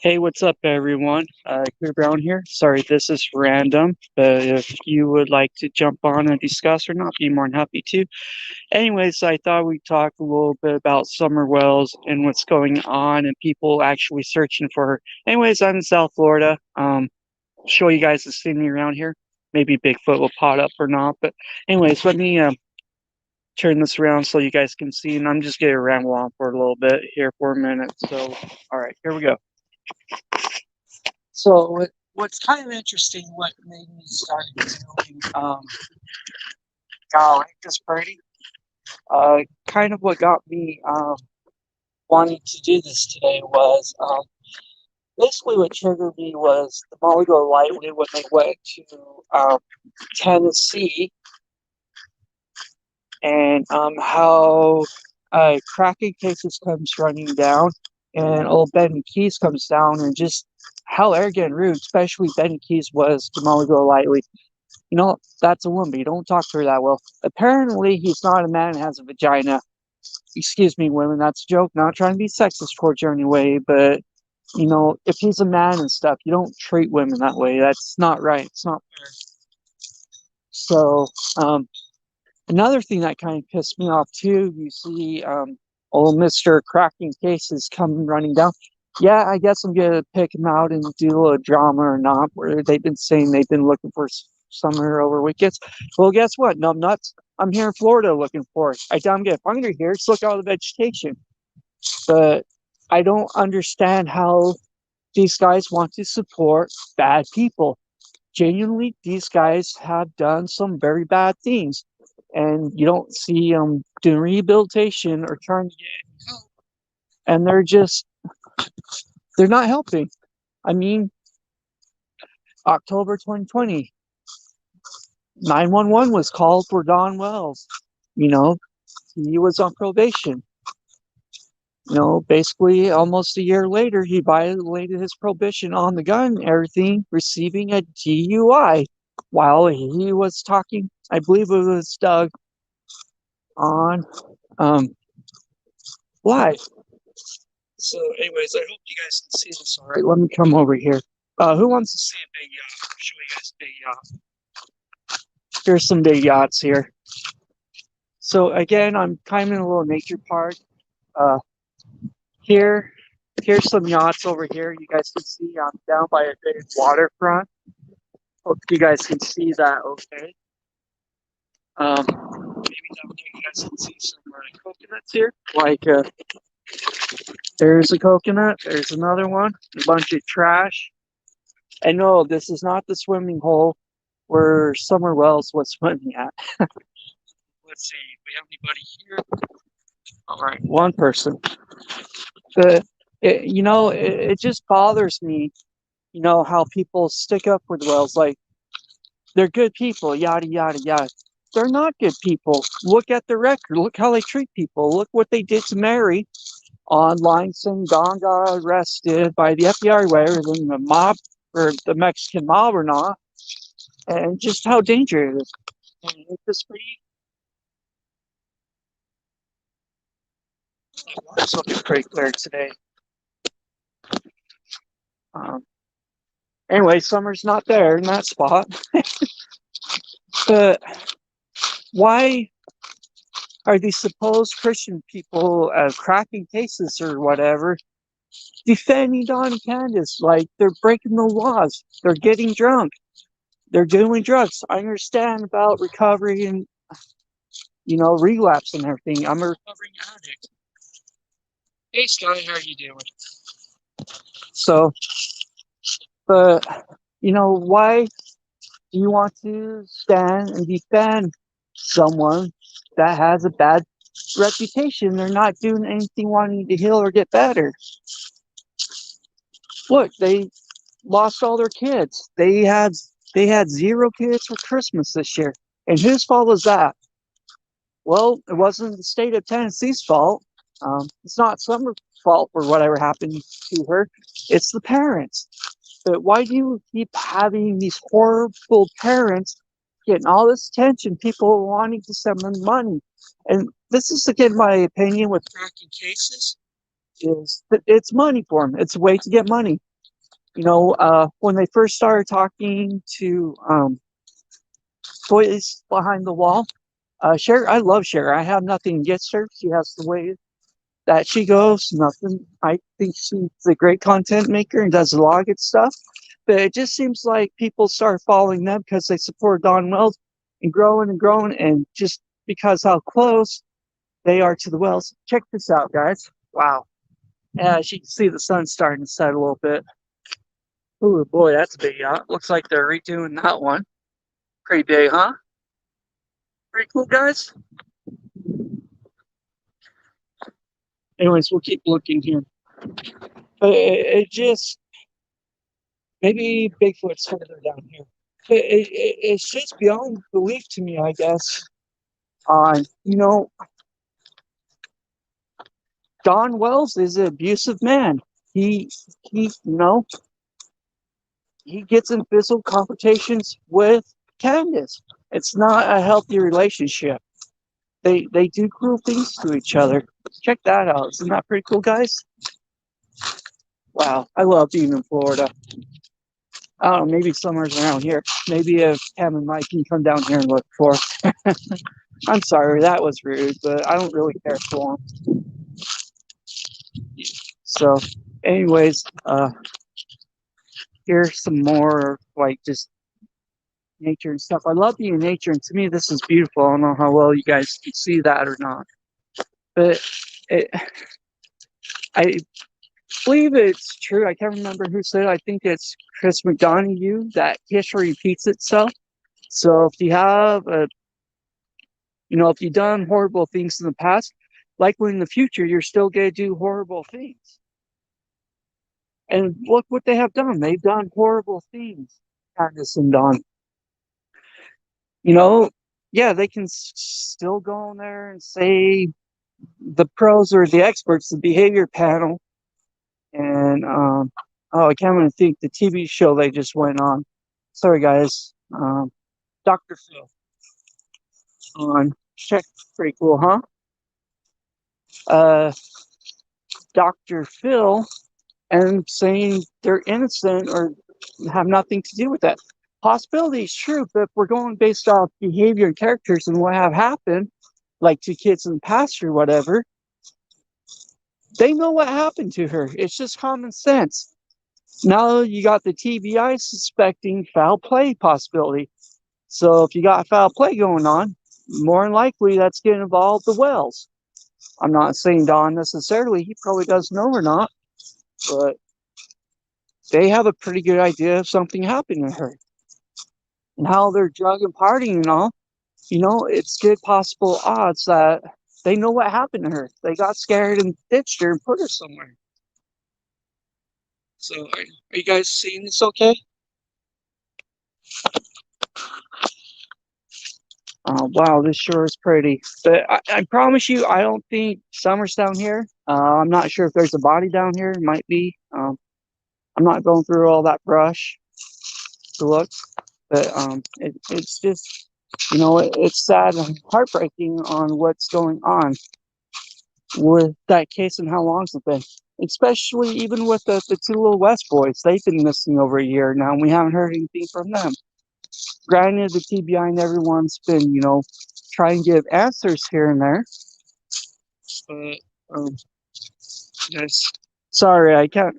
Hey, what's up, everyone? Clear Brown here. Sorry, this is random, but if you would like to jump on and discuss or not, be more than happy to. Anyways, I thought we'd talk a little bit about summer wells and what's going on and people actually searching for her. Anyways, I'm in South Florida. Show you guys the scenery around here. Maybe Bigfoot will pot up or not, but anyways, let me turn this around so you guys can see, and I'm just gonna ramble on for a little bit here for a minute. So, all right, here we go. So what's kind of interesting, what made me start doing golly, this pretty, kind of what got me wanting to do this today was basically what triggered me was the Molly Go Lightweight when they went to Tennessee, and how cracking cases comes running down, and old Benny Keys comes down, and just how arrogant and rude, especially Benny Keys was to Molly Go Lightweight. You know, that's a woman, but you don't talk to her that well. Apparently, he's not a man and has a vagina. Excuse me, women, that's a joke. Not trying to be sexist towards you anyway, but, you know, if he's a man and stuff, you don't treat women that way. That's not right. It's not fair. So, another thing that kind of pissed me off, too, you see old Mr. Cracking Cases come running down. Yeah, I guess I'm going to pick him out and do a little drama or not, where they've been saying they've been looking for summer over weekends. Well, guess what? No, I'm nuts. I'm here in Florida looking for it. I tell them, if I'm going to here, just look at all the vegetation. But I don't understand how these guys want to support bad people. Genuinely, these guys have done some very bad things. And you don't see them doing rehabilitation or trying to get help. And they're not helping. I mean, October 2020, 911 was called for Don Wells. You know, he was on probation. You know, basically almost a year later, he violated his probation on the gun and everything, receiving a DUI while he was talking, I believe it was Doug, on live. So, anyways, I hope you guys can see this all right. Let me come over here. Who wants to see a big yacht? I'll show you guys a big yacht. Here's some big yachts here. So again, I'm kind of in a little nature park. Uh, here's some yachts over here. You guys can see I'm down by a big waterfront. Hope you guys can see that okay. Maybe down there you guys can see some coconuts here. There's a coconut. There's another one. A bunch of trash. And no, this is not the swimming hole where Summer Wells was swimming at. Let's see. Do we have anybody here? All right, one person. It just bothers me, how people stick up for the Wells. Like, they're good people, yada, yada, yada. They're not good people. Look at the record. Look how they treat people. Look what they did to Mary online, saying Don got arrested by the FBI, whether than the mob or the Mexican mob or not, and just how dangerous it is. And it's looking pretty clear today. Um, anyway, summer's not there in that spot. But why are these supposed Christian people cracking cases or whatever defending Don and Candace? Like, they're breaking the laws. They're getting drunk. They're doing drugs. I understand about recovery and, relapse and everything. I'm a recovering addict. Hey, Sky, how are you doing? So, but, why do you want to stand and defend someone that has a bad reputation? They're not doing anything wanting to heal or get better. Look, they lost all their kids. They had 0 kids for Christmas this year. And whose fault was that? Well, it wasn't the state of Tennessee's fault. It's not Summer's fault for whatever happened to her. It's the parents. But why do you keep having these horrible parents getting all this attention, people wanting to send them money? And this is, again, my opinion with cracking cases, is that it's money for them. It's a way to get money. When they first started talking to boys behind the wall, Cher, I love Cher. I have nothing against her. She has the way that she goes. Nothing. I think she's a great content maker and does a lot of good stuff. But it just seems like people start following them because they support Don Wells and growing, and just because how close they are to the Wells. Check this out, guys. Wow. As you can see, the sun's starting to set a little bit. Oh boy, that's a big yacht. Looks like they're redoing that one. Pretty big, huh? Pretty cool, guys. Anyways, we'll keep looking here. But it just maybe Bigfoot's further down here. It's just beyond belief to me, I guess. On Don Wells is an abusive man. He he gets in physical confrontations with Candace. It's not a healthy relationship. They do cruel things to each other. Check that out. Isn't that pretty cool, guys? Wow, I love being in Florida. I don't know, maybe summer's around here. Maybe if Cam and Mike can come down here and look for. I'm sorry, that was rude, but I don't really care for them. So, anyways, here's some more like just nature and stuff. I love being in nature, and to me, this is beautiful. I don't know how well you guys can see that or not, but I believe it's true. I can't remember who said it. I think it's Chris McDonough that history repeats itself. So if you have if you've done horrible things in the past, likely in the future, you're still going to do horrible things. And look what they have done. They've done horrible things, Candace and Don. Yeah, they can still go in there and say the pros or the experts, the behavior panel, and I can't even think the TV show they just went on. Sorry, guys. Dr. Phil on check. Pretty cool, huh? Dr. Phil and saying they're innocent or have nothing to do with that. Possibility is true, but if we're going based off behavior and characters and what have happened, like two kids in the past or whatever, they know what happened to her. It's just common sense. Now you got the TBI suspecting foul play possibility. So if you got foul play going on, more than likely that's going to involve the Wells. I'm not saying Don necessarily. He probably does know or not, but they have a pretty good idea of something happened to her. And how they're drug and partying and all, it's good possible odds that they know what happened to her. They got scared and ditched her and put her somewhere. So, are you guys seeing this okay? Wow, this sure is pretty. But I promise you, I don't think summer's down here. I'm not sure if there's a body down here. It might be. I'm not going through all that brush to look. But it's just, it's sad and heartbreaking on what's going on with that case and how long it's been. Especially even with the two little West boys. They've been missing over a year now, and we haven't heard anything from them. Granted, the TBI and everyone's been, trying to give answers here and there. But, yes. Sorry, I can't.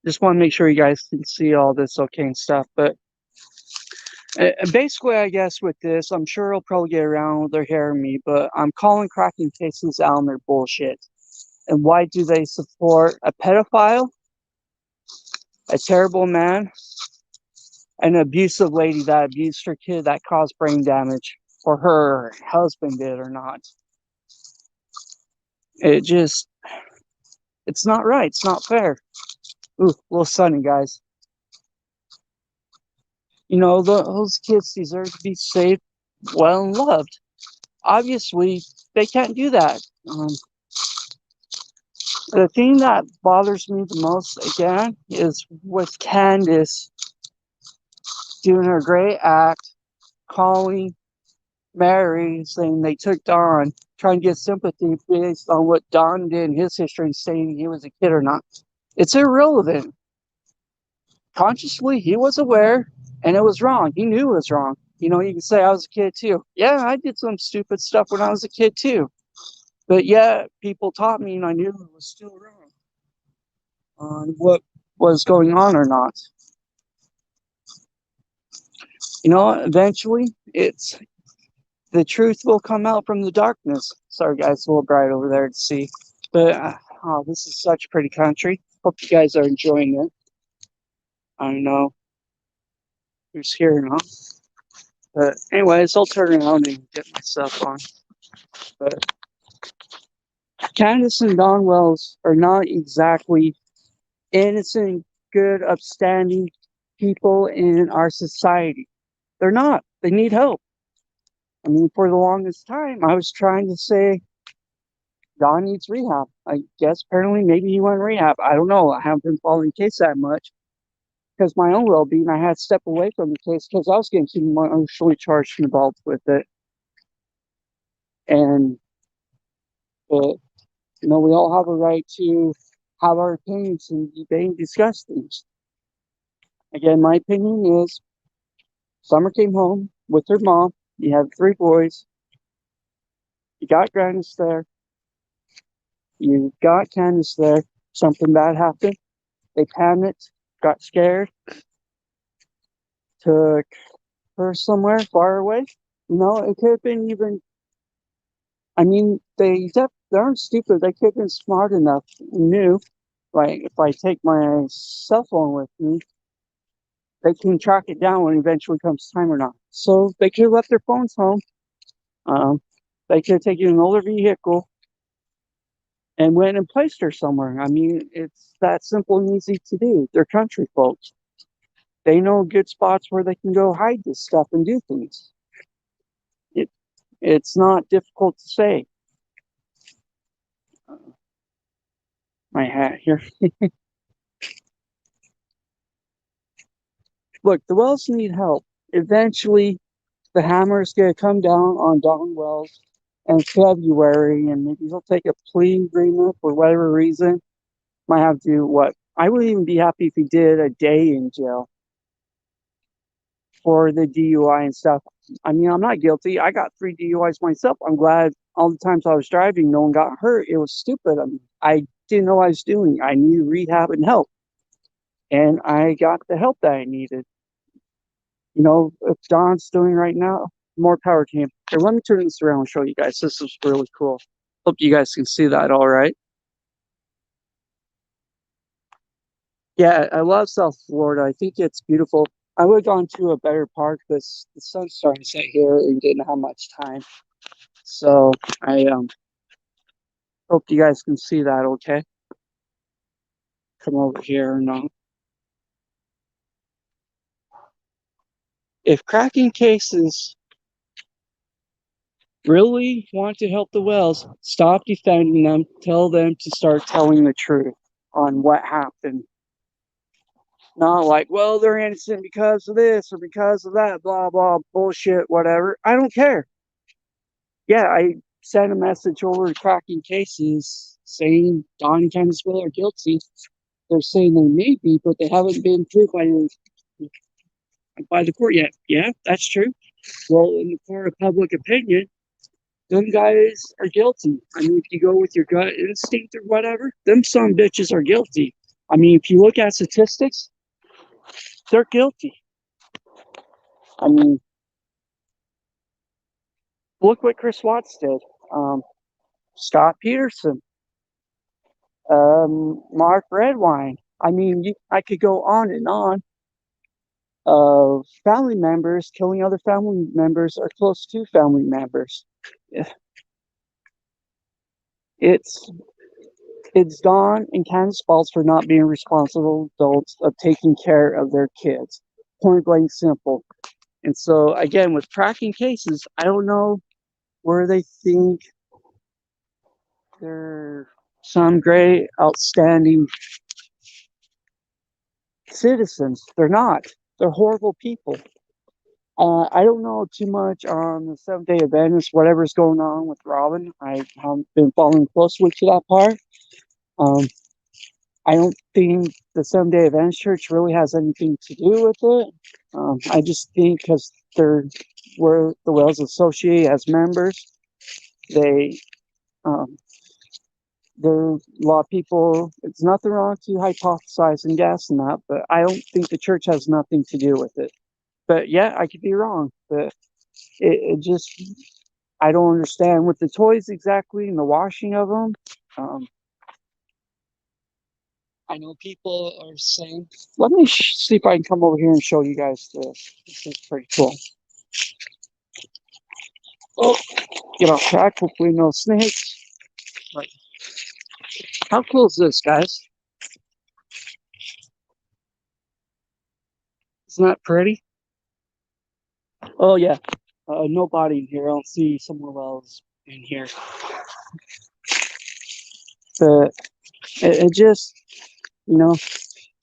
Just want to make sure you guys can see all this okay and stuff. But basically, I guess with this, I'm sure I'll probably get around with their hearing me, but I'm calling cracking cases out on their bullshit. And why do they support a pedophile, a terrible man, an abusive lady that abused her kid that caused brain damage, or her husband did or not? It's not right. It's not fair. Ooh, a little sunny, guys. Those kids deserve to be safe, well, and loved. Obviously, they can't do that. The thing that bothers me the most, again, is with Candace doing her great act, calling Mary, saying they took Don, trying to get sympathy based on what Don did in his history and saying he was a kid or not. It's irrelevant. Consciously, he was aware, and it was wrong. He knew it was wrong. You know, you can say I was a kid too. Yeah, I did some stupid stuff when I was a kid too. But yeah, people taught me, and I knew it was still wrong on what was going on or not. You know, eventually, it's the truth will come out from the darkness. Sorry, guys, it's a little bright over there to see. But oh, this is such a pretty country. Hope you guys are enjoying it. I don't know who's here now. But anyways, I'll turn around and get my stuff on. But Candace and Don Wells are not exactly innocent, good, upstanding people in our society. They're not. They need help. I mean, for the longest time, I was trying to say Don needs rehab. I guess apparently maybe he went rehab. I don't know. I haven't been following the case that much because my own well-being, I had to step away from the case because I was getting too emotionally charged and involved with it. And but you know, we all have a right to have our opinions and debate and discuss things. Again, my opinion is Summer came home with her mom. You have 3 boys. You got Grannis there. You got Candace there. Something bad happened. They panicked, got scared, took her somewhere far away. You know, it could have been even. I mean, they aren't stupid. They could have been smart enough, knew. Like if I take my cell phone with me, they can track it down when it eventually comes time or not. So they could have left their phones home. Um, they could have taken an older vehicle and went and placed her somewhere. I mean, it's that simple and easy to do. They're country folks. They know good spots where they can go hide this stuff and do things. It it's not difficult to say. My hat here. Look, the Wells need help. Eventually, the hammer is going to come down on Don Wells in February, and maybe he'll take a plea agreement for whatever reason. Might have to do what? I wouldn't even be happy if he did a day in jail for the DUI and stuff. I mean, I'm not guilty. I got 3 DUIs myself. I'm glad all the times I was driving, no one got hurt. It was stupid. I mean, I didn't know what I was doing. I needed rehab and help, and I got the help that I needed. You know, if Don's doing right now, more power to him. Here, let me turn this around and show you guys. This is really cool. Hope you guys can see that all right. Yeah, I love South Florida. I think it's beautiful. I would have gone to a better park, but the sun's starting to set here and didn't have much time. So I hope you guys can see that okay. Come over here and if cracking cases really want to help the Wells, stop defending them, tell them to start telling the truth on what happened. Not like, well, they're innocent because of this or because of that, blah, blah, bullshit, whatever. I don't care. Yeah, I sent a message over to cracking cases saying Don and Candace Will are guilty. They're saying they may be, but they haven't been proved by the court yet. Yeah, that's true. Well, in the court of public opinion, them guys are guilty. I mean, if you go with your gut instinct or whatever, them some bitches are guilty. I mean, if you look at statistics, they're guilty. I mean, look what Chris Watts did. Scott Peterson, Mark Redwine. I mean, I could go on and on of family members killing other family members or close to family members. It's it's Don and Candace's fault for not being responsible adults of taking care of their kids. Point blank simple. And so again, with cracking cases, I don't know where they think they're some great, outstanding citizens. They're not. They're horrible people. I don't know too much on the Seventh Day Adventist, whatever's going on with Robin. I haven't been following closely to that part. Um, I don't think the Seventh-day Adventist Church really has anything to do with it. I just think because we're the Wales Associate as members, they um, there are a lot of people. It's nothing wrong to hypothesize and guess and that, but I don't think the church has nothing to do with it. But yeah, I could be wrong. But it just I don't understand with the toys exactly and the washing of them. Um, I know people are saying. Let me see if I can come over here and show you guys this. This is pretty cool. Oh, get off track. Hopefully, no snakes. Right. How cool is this, guys? Isn't that pretty? Oh yeah. Nobody in here. I'll see someone else in here. But it just, you know,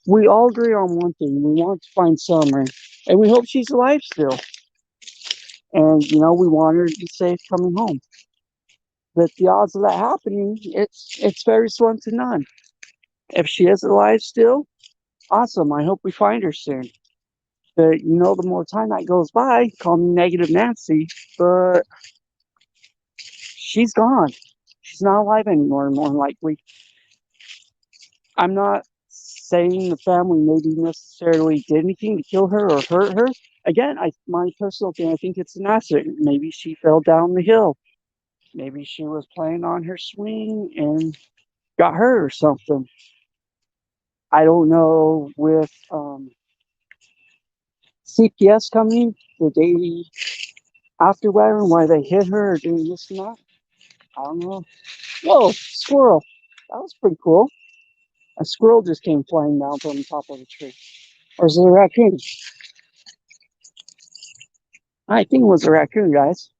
we all agree on one thing. We want to find Summer, and we hope she's alive still. And we want her to be safe coming home. But the odds of that happening, it's very slim to none. If she is alive still, awesome. I hope we find her soon. But the more time that goes by, call me negative Nancy, but she's gone. She's not alive anymore, more than likely. I'm not saying the family maybe necessarily did anything to kill her or hurt her. Again, my personal thing, I think it's an accident. Maybe she fell down the hill. Maybe she was playing on her swing and got hurt or something. I don't know with CPS coming the day after wedding why they hit her or doing this and that. I don't know. Whoa, squirrel. That was pretty cool. A squirrel just came flying down from the top of the tree. Or is it a raccoon? I think it was a raccoon, guys.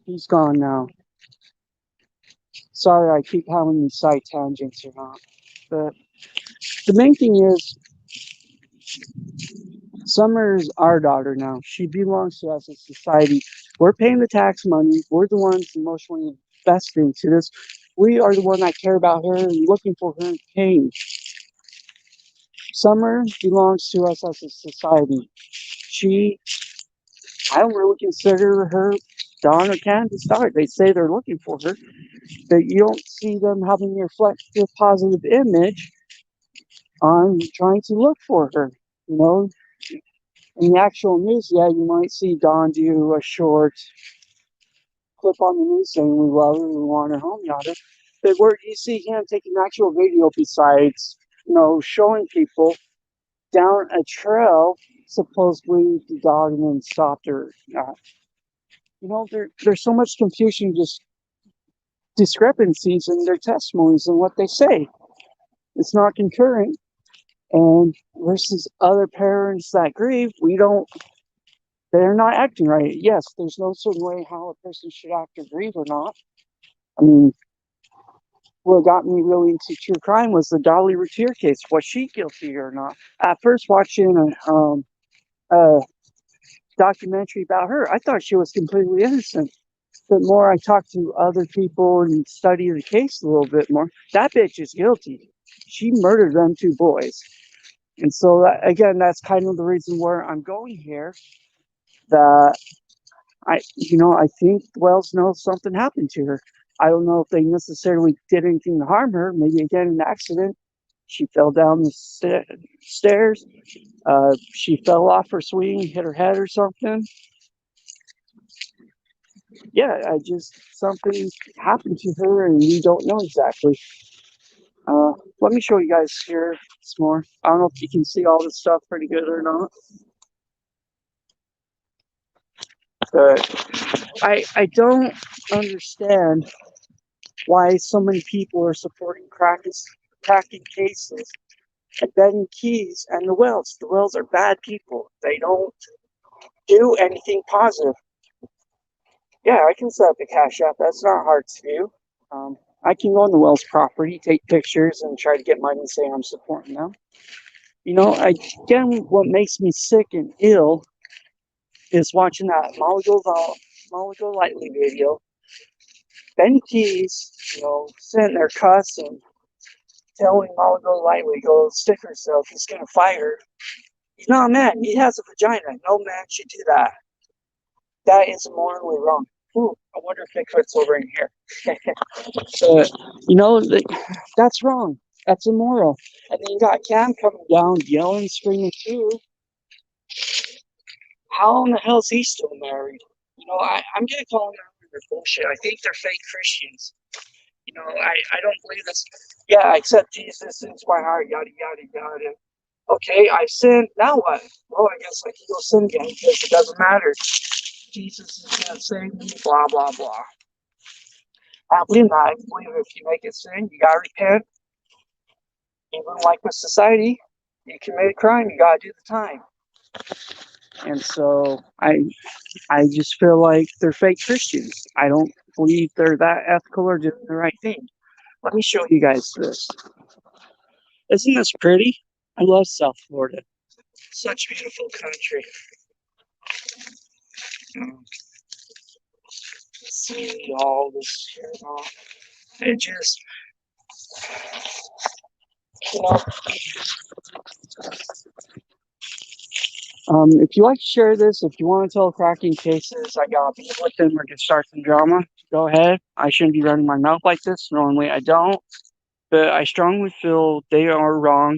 He's gone now. Sorry, I keep having these side tangents or not. But the main thing is, Summer's our daughter now. She belongs to us as society. We're paying the tax money. We're the ones emotionally invested into this. We are the one that care about her and looking for her in pain. Summer belongs to us as a society. I don't really consider her Dawn or Candace's daughter. They say they're looking for her, but you don't see them having a reflective, positive image on trying to look for her. You know, in the actual news, yeah, you might see Dawn do a short clip on the news saying we love her, we want her home, yada. But where do you see him taking actual video besides, showing people down a trail, supposedly the dog and then stopped her? There's so much confusion, just discrepancies in their testimonies and what they say. It's not concurrent. And versus other parents that grieve, they're not acting right. Yes, there's no certain way how a person should act or grieve or not. I mean, what got me really into true crime was the Dolly Routier case. Was she guilty or not? At first, watching a documentary about her, I thought she was completely innocent. But more I talk to other people and study the case a little bit more, that bitch is guilty. She murdered them two boys. And so, again, that's kind of the reason where I'm going here. That I think Wells knows something happened to her. I don't know if they necessarily did anything to harm her. Maybe again an accident. She fell down the stairs. She fell off her swing, hit her head or something. Yeah, something happened to her, and we don't know exactly. Let me show you guys here some more. I don't know if you can see all this stuff pretty good or not, but I don't understand why so many people are supporting cracking cases at Ben Keys and the Wells. The Wells are bad people. They don't do anything positive. Yeah, I can set up a Cash App. That's not hard to do. I can go on the Wells property, take pictures, and try to get money and say I'm supporting them. Again, what makes me sick and ill is watching that Molly Go Lightly video. Ben Keys, sitting there cussing, telling Molly Golightly, go stick herself, he's gonna fight her. He's not a man, he has a vagina. No man should do that. That is morally wrong. Ooh, I wonder if Bigfoot's over in here. But, that's wrong. That's immoral. And then you got Cam coming down, yelling, screaming too. How in the hell is he still married? I'm gonna call them out for their bullshit. I think they're fake Christians. I don't believe this. Yeah, I accept Jesus into my heart, yada, yada, yada. Okay, I sinned. Now what? Well, I guess I can go sin again because it doesn't matter. Jesus is going to save me, blah, blah, blah. I don't believe that. I believe if you make a sin, you got to repent. Even like with society, you commit a crime, you got to do the time. And so I just feel like they're fake Christians. I don't believe they're that ethical or doing the right thing. Let me show you guys this. Isn't this pretty? I love South Florida. Such a beautiful country. See all this here and all. It just, you know. If you like to share this, if you want to tell cracking cases, I got beef with them or just start some drama, go ahead. I shouldn't be running my mouth like this. Normally I don't. But I strongly feel they are wrong.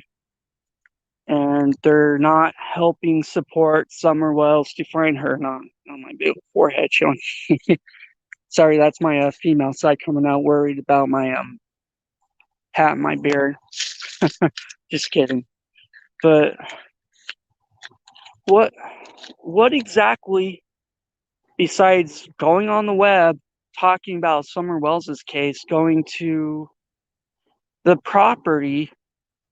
And they're not helping support Summer Wells to find her on my big forehead showing. Sorry, that's my female side coming out worried about my hat and my beard. Just kidding. But what exactly, besides going on the web, talking about Summer Wells's case, going to the property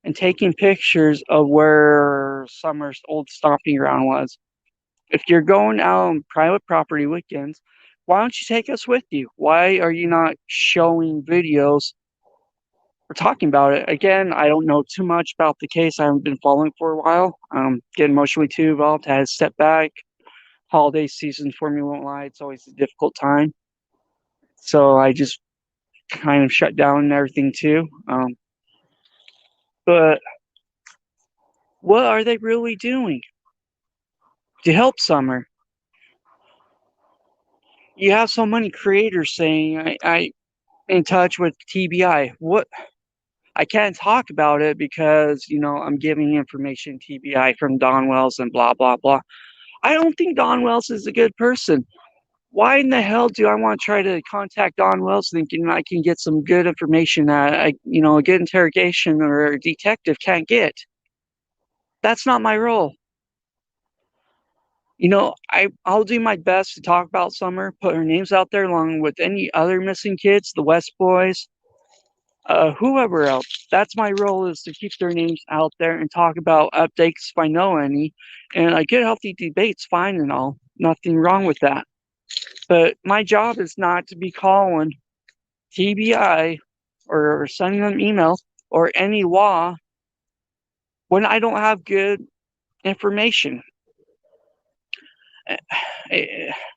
and taking pictures of where Summer's old stomping ground was? If you're going out on private property weekends, why don't you take us with you? Why are you not showing videos or talking about it? Again, I don't know too much about the case. I haven't been following for a while. Getting emotionally too involved. I had to step back. Holiday season for me, won't lie. It's always a difficult time. So I just kind of shut down and everything too. But what are they really doing to help Summer? You have so many creators saying I in touch with TBI. What? I can't talk about it because I'm giving information TBI from Don Wells and blah blah blah. I don't think Don Wells is a good person. Why in the hell do I want to try to contact Don Wells thinking I can get some good information that a good interrogation or a detective can't get? That's not my role. I'll do my best to talk about Summer, put her names out there along with any other missing kids, the West Boys, whoever else. That's my role, is to keep their names out there and talk about updates if I know any. And a good healthy debate's fine and all. Nothing wrong with that. But my job is not to be calling TBI or sending them emails or any law when I don't have good information.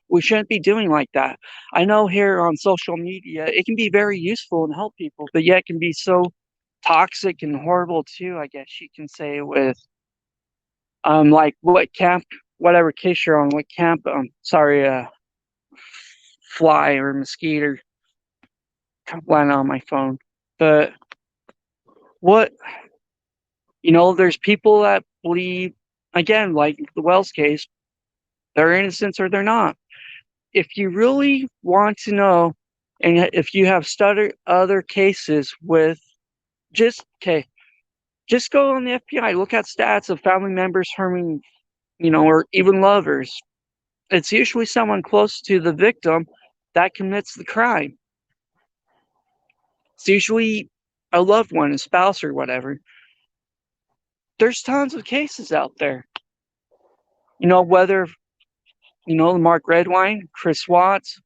We shouldn't be doing like that. I know here on social media, it can be very useful and help people, but yet it can be so toxic and horrible too, I guess you can say, with like what camp, whatever case you're on, what camp, fly or mosquito landed on my phone. But what, there's people that believe, again, like the Wells case, they're innocent or they're not. If you really want to know, and if you have studied other cases with just go on the FBI, look at stats of family members harming, or even lovers. It's usually someone close to the victim that commits the crime. It's usually a loved one, a spouse or whatever. There's tons of cases out there. Whether, Mark Redwine, Chris Watts,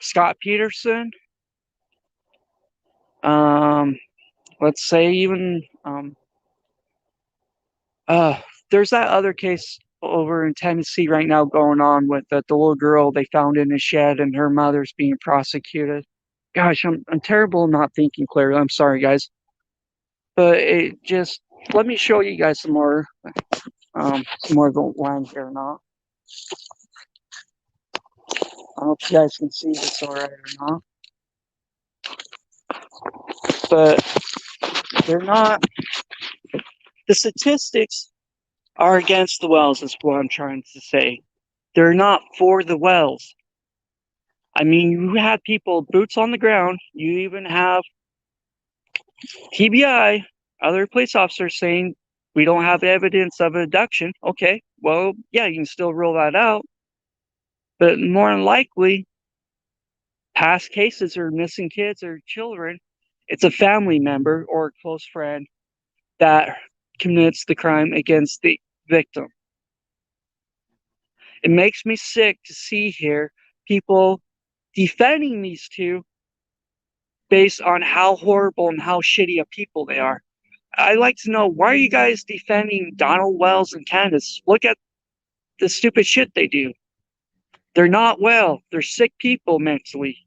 Scott Peterson, let's say even, there's that other case over in Tennessee right now going on with the little girl they found in a shed and her mother's being prosecuted. Gosh, I'm terrible not thinking clearly. I'm sorry, guys. But it just let me show you guys some more of the land here or not. I don't know if you guys can see this all right or not. But they're not the statistics are against the wells, is what I'm trying to say. They're not for the wells. I mean, you had people boots on the ground. You even have TBI, other police officers saying we don't have evidence of abduction. Okay, well, yeah, you can still rule that out. But more than likely, past cases or missing kids or children, it's a family member or a close friend that commits the crime against the victim. It makes me sick to see here people defending these two based on how horrible and how shitty of people they are. I'd like to know, why are you guys defending Donald Wells and Candace? Look at the stupid shit they do. They're not well. They're sick people mentally.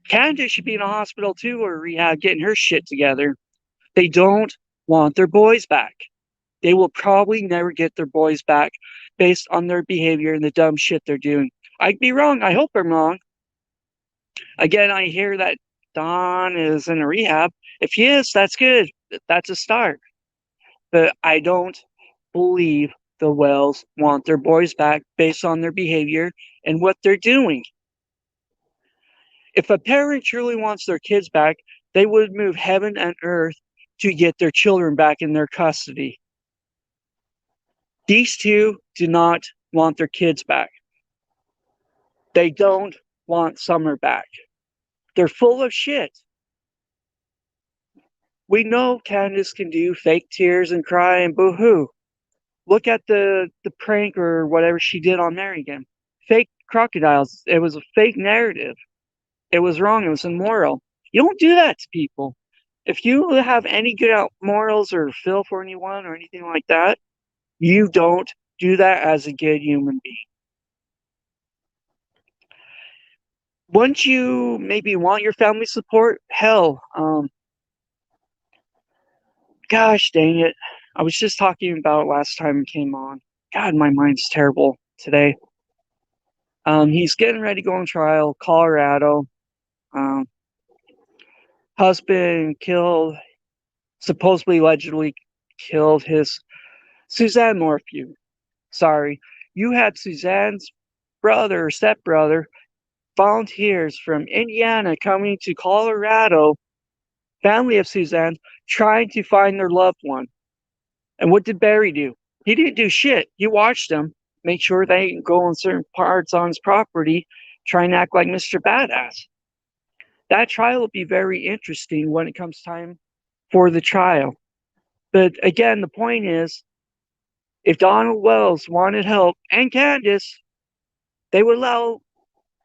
Candace should be in a hospital too or rehab getting her shit together. They don't want their boys back. They will probably never get their boys back based on their behavior and the dumb shit they're doing. I'd be wrong. I hope I'm wrong. Again, I hear that Don is in a rehab. If he is, that's good. That's a start. But I don't believe the Wells want their boys back based on their behavior and what they're doing. If a parent truly wants their kids back, they would move heaven and earth to get their children back in their custody. These two do not want their kids back. They don't want Summer back. They're full of shit. We know Candace can do fake tears and cry and boo-hoo. Look at the prank or whatever she did on Marigan. Fake crocodiles. It was a fake narrative. It was wrong. It was immoral. You don't do that to people. If you have any good morals or feel for anyone or anything like that, you don't do that as a good human being. Wouldn't you maybe want your family support? Hell, gosh dang it. I was just talking about it last time it came on. God, my mind's terrible today. He's getting ready to go on trial, Colorado. Um, husband killed, supposedly allegedly killed his Suzanne Morphew. Sorry, you had Suzanne's brother or stepbrother, volunteers from Indiana coming to Colorado, family of Suzanne, trying to find their loved one. And what did Barry do? He didn't do shit. He watched them, make sure they didn't go on certain parts on his property, try and act like Mr. Badass. That trial will be very interesting when it comes time for the trial. But again, the point is, if Donald Wells wanted help and Candace, they would allow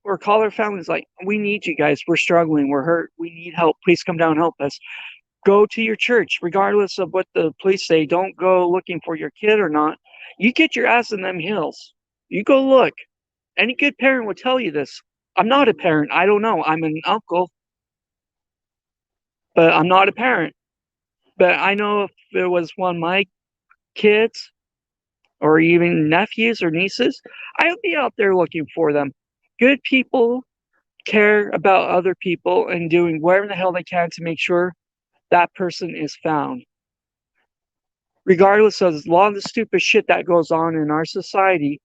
or call their families like, we need you guys. We're struggling. We're hurt. We need help. Please come down and help us. Go to your church, regardless of what the police say. Don't go looking for your kid or not. You get your ass in them hills. You go look. Any good parent would tell you this. I'm not a parent. I don't know. I'm an uncle, but I'm not a parent. But I know if it was one of my kids or even nephews or nieces, I would be out there looking for them. Good people care about other people and doing whatever the hell they can to make sure that person is found. Regardless of a lot of the stupid shit that goes on in our society,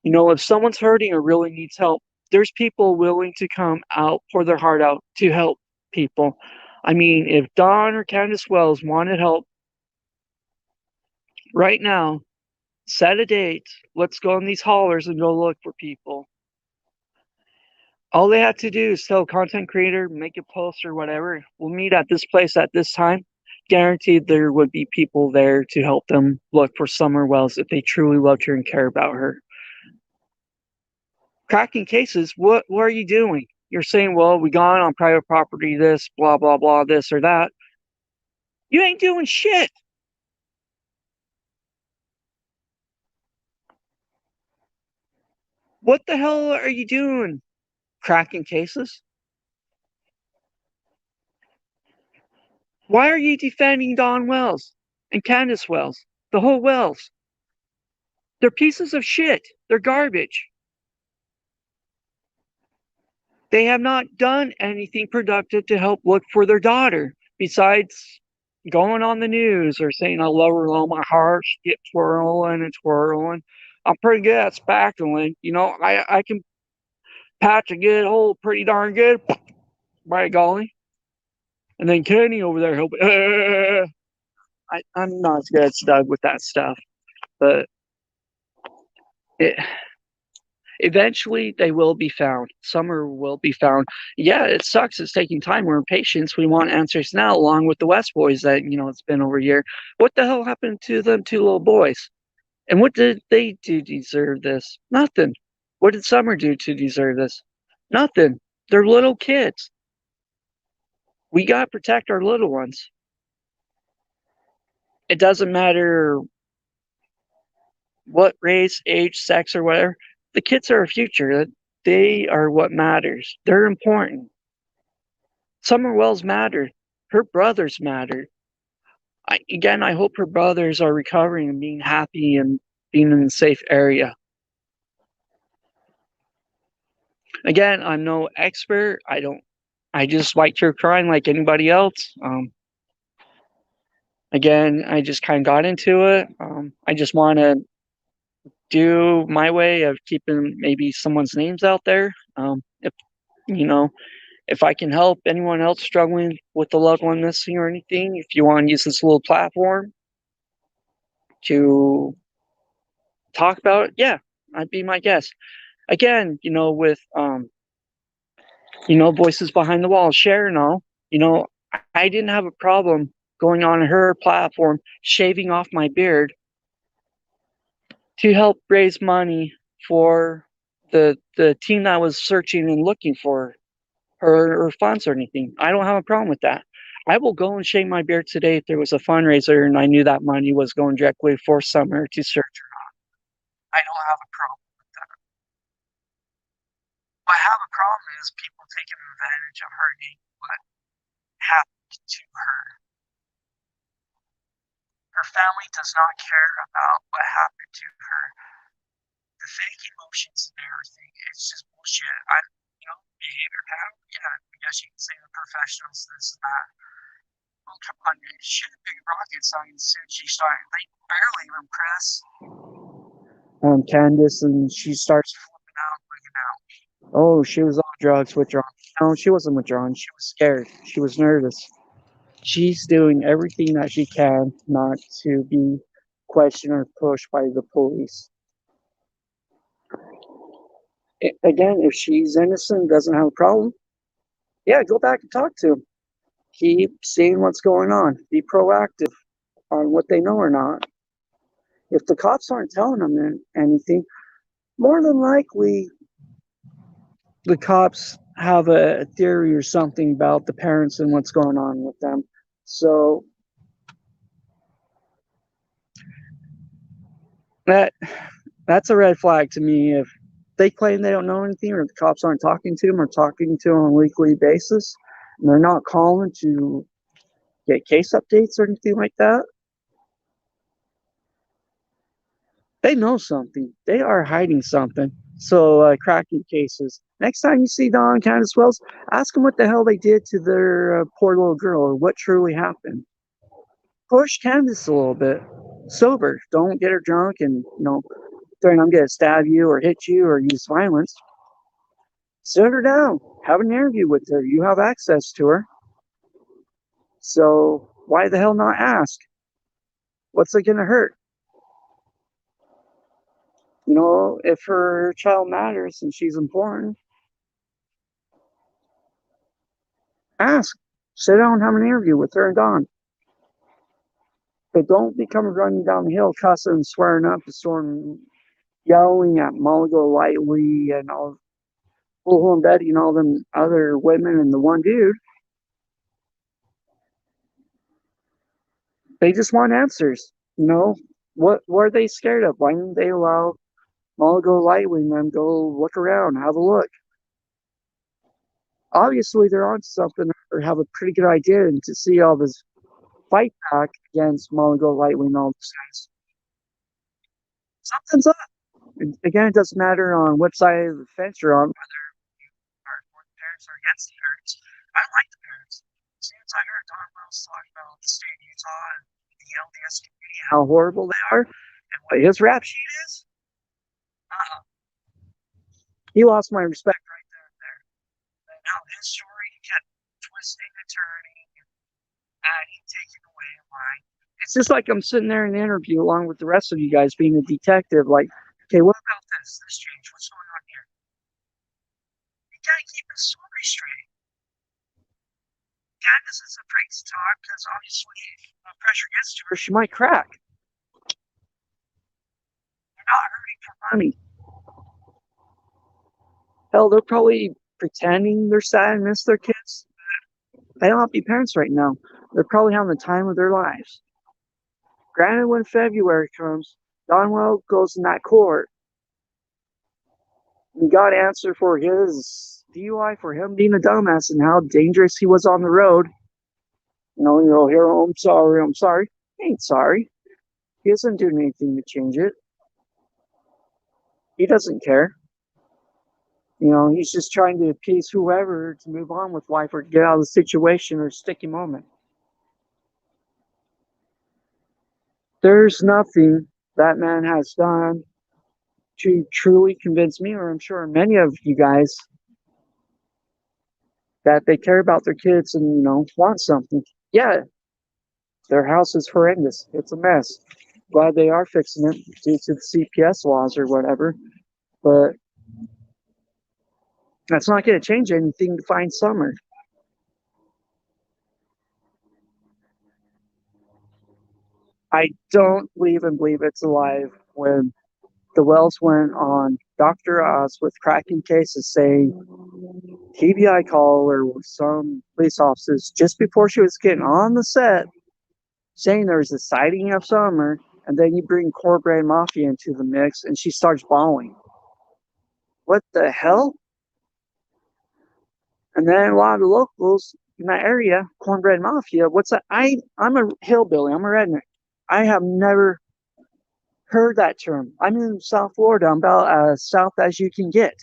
if someone's hurting or really needs help, there's people willing to come out, pour their heart out to help people. I mean, if Don or Candace Wells wanted help right now, set a date. Let's go in these hollers and go look for people. All they have to do is tell a content creator, make a post or whatever. We'll meet at this place at this time. Guaranteed there would be people there to help them look for Summer Wells if they truly loved her and care about her. Cracking cases, what are you doing? You're saying, well, we got on private property, this, blah, blah, blah, this or that. You ain't doing shit. What the hell are you doing? Cracking cases? Why are you defending Don Wells and Candace Wells? The whole Wells? They're pieces of shit. They're garbage. They have not done anything productive to help look for their daughter besides going on the news or saying, I love her with all my heart. She get twirling and twirling. I'm pretty good at spackling. I can patch a good hole pretty darn good. By golly. And then Kenny over there, I'm not as good as Doug with that stuff. But it, eventually they will be found. Summer will be found. Yeah, it sucks. It's taking time. We're impatient. We want answers now, along with the West boys that, it's been over a year. What the hell happened to them two little boys? And what did they do to deserve this? Nothing. What did Summer do to deserve this? Nothing. They're little kids. We got to protect our little ones. It doesn't matter what race, age, sex, or whatever. The kids are our future. They are what matters. They're important. Summer Wells mattered. Her brothers mattered. I hope her brothers are recovering and being happy and being in a safe area. Again, I'm no expert. I just like true crime like anybody else. Again, I just kind of got into it. I just want to do my way of keeping maybe someone's names out there. If you know, if I can help anyone else struggling with a loved one missing or anything, if you want to use this little platform to talk about it, yeah, I'd be my guest. Again, with Voices Behind the Wall, share and all, I didn't have a problem going on her platform, shaving off my beard to help raise money for the team that was searching and looking for her or funds or anything. I don't have a problem with that. I will go and shave my beard today if there was a fundraiser and I knew that money was going directly for Summer to search her. I don't have a problem with that. What I have a problem is people taking advantage of her name, what happened to her. Her family does not care about what happened to her. The fake emotions and everything, it's just bullshit. Behavior pattern, yeah, I guess you can say the professionals, this and that. Well, come on, shit, big rocket science. Soon she started, they barely even press. Candace, and she starts flipping out, freaking out. Oh, she was on drugs, withdrawn. No, she wasn't withdrawn. She was scared. She was nervous. She's doing everything that she can not to be questioned or pushed by the police. Again, if she's innocent, doesn't have a problem, yeah, go back and talk to him. Keep seeing what's going on. Be proactive on what they know or not. If the cops aren't telling them anything, more than likely the cops have a theory or something about the parents and what's going on with them. So that's a red flag to me. If they claim they don't know anything, or the cops aren't talking to them or talking to them on a weekly basis, and they're not calling to get case updates or anything like that, they know something. They are hiding something. So cracking cases. Next time you see Don and Candace Wells, ask them what the hell they did to their poor little girl or what truly happened. Push Candace a little bit. Sober. Don't get her drunk and, threaten I'm going to stab you or hit you or use violence. Sit her down. Have an interview with her. You have access to her. So why the hell not ask? What's it going to hurt? If her child matters and she's important, ask. Sit down and have an interview with her and Don. But don't become running down the hill, cussing and swearing up a storm, yelling at Mulligan lightly and all and Betty and all them other women and the one dude. They just want answers. What are they scared of? Why didn't they allow Malago Lightwing them go look around, have a look. Obviously, they're on something or have a pretty good idea, and to see all this fight back against Malago Lightwing, all these guys, something's up. And again, it doesn't matter on what side of the fence you're on, whether are for the parents or against the parents. I like the parents. As soon as I heard Don Wells talk about the state of Utah and the LDS community, how horrible they are, and what his rap sheet is, uh, he lost my respect right there and there. And now his story kept twisting and turning and adding, taking away mine. It's just like I'm sitting there in the interview along with the rest of you guys being a detective, like, okay, what about this change? What's going on here? You gotta keep the story straight. Candace is afraid to talk because obviously if pressure gets to her, she might crack. They're not hurting for money. Hell, they're probably pretending they're sad and miss their kids. They don't have to be parents right now. They're probably having the time of their lives. Granted, when February comes, Donwell goes in that court. He got answer for his DUI for him being a dumbass and how dangerous he was on the road. You'll hear, oh, I'm sorry, I'm sorry. He ain't sorry. He isn't doing anything to change it. He doesn't care. He's just trying to appease whoever to move on with life or to get out of the situation or sticky moment. There's nothing that man has done to truly convince me, or I'm sure many of you guys, that they care about their kids and, want something. Yeah, their house is horrendous. It's a mess. Glad they are fixing it due to the CPS laws or whatever. But that's not going to change anything to find Summer. I don't believe it's alive when the Wells went on Dr. Oz with cracking cases saying TBI call or some police officers just before she was getting on the set saying there was a sighting of Summer, and then you bring Cornbread Mafia into the mix and she starts bawling. What the hell? And then a lot of the locals in that area, Cornbread Mafia, what's that? I'm a hillbilly, I'm a redneck. I have never heard that term. I'm in South Florida. I'm about as south as you can get.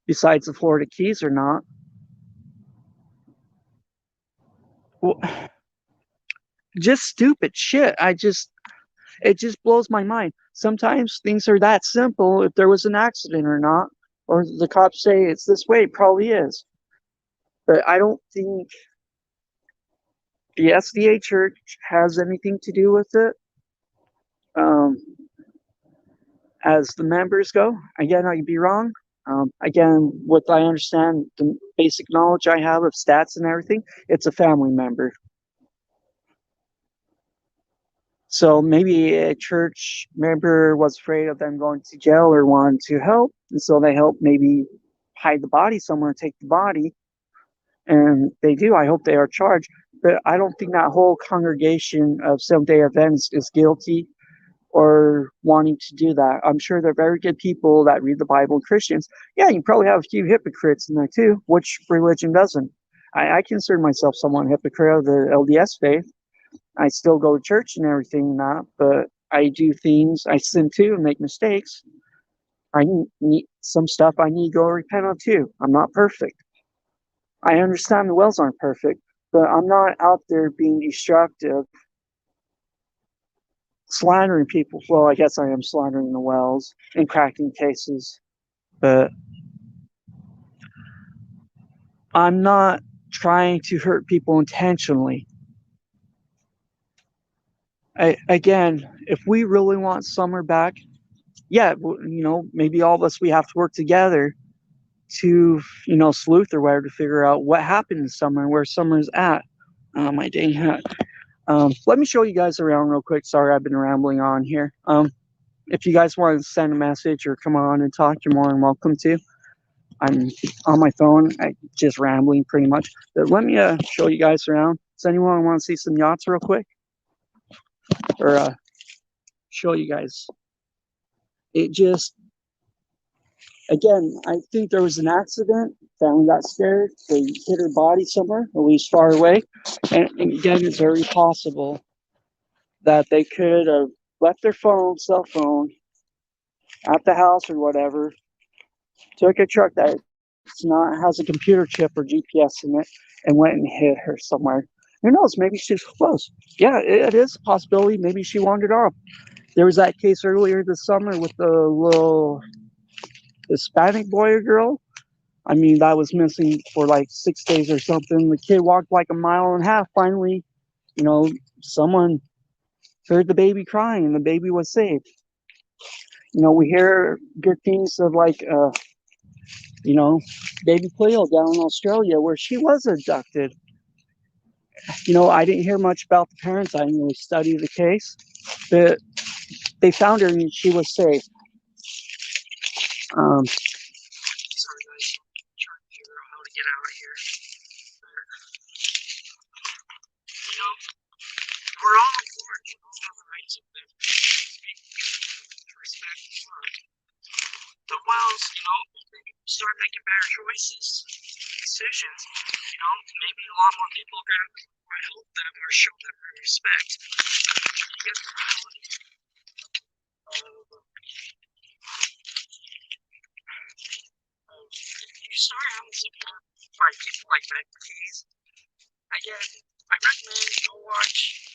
Besides the Florida Keys or not. Well, just stupid shit. It just blows my mind. Sometimes things are that simple if there was an accident or not. Or the cops say it's this way, it probably is. But I don't think the SDA church has anything to do with it. As the members go, again, I could be wrong. Again, what I understand, the basic knowledge I have of stats and everything, it's a family member. So maybe a church member was afraid of them going to jail or wanted to help, and so they help maybe hide the body somewhere, take the body, and they do. I hope they are charged, but I don't think that whole congregation of Seventh-day Adventists is guilty or wanting to do that. I'm sure they're very good people that read the Bible, Christians. Yeah, you probably have a few hypocrites in there too. Which religion doesn't? I consider myself somewhat hypocrite of the LDS faith. I still go to church and everything, not, but I do things. I sin too and make mistakes. I need some stuff I need to go repent of too. I'm not perfect. I understand the Wells aren't perfect, but I'm not out there being destructive, slandering people. Well, I guess I am slandering the Wells and cracking cases, but I'm not trying to hurt people intentionally. Again, if we really want Summer back, yeah, maybe all of us, we have to work together to, sleuth or whatever to figure out what happened to Summer and where Summer's at. My dang hat. Let me show you guys around real quick. Sorry, I've been rambling on here. If you guys want to send a message or come on and talk, you're more than welcome to. I'm on my phone, just rambling pretty much. But let me show you guys around. Does anyone want to see some yachts real quick? Or show you guys? It just, again, I think there was an accident. Family got scared. They hit her body somewhere, at least far away. And again, it's very possible that they could have left their cell phone, at the house or whatever, took a truck that's not has a computer chip or GPS in it, and went and hit her somewhere. Who knows? Maybe she's close. Yeah, it is a possibility. Maybe she wandered off. There was that case earlier this summer with the little Hispanic boy or girl. I mean, that was missing for like 6 days or something. The kid walked like a mile and a half. Finally, you know, someone heard the baby crying and the baby was saved. We hear good things of like, you know, baby Cleo down in Australia where she was abducted. I didn't hear much about the parents. I didn't really study the case, but they found her and she was safe. Sorry guys, I'm trying to figure out how to get out of here. We're all born, have the rights of them. Respect the wells, start making better choices, decisions, maybe a lot more people are going to help them or show them respect. You get the reality you start having support by people like Ben Keys. Again, I recommend go watch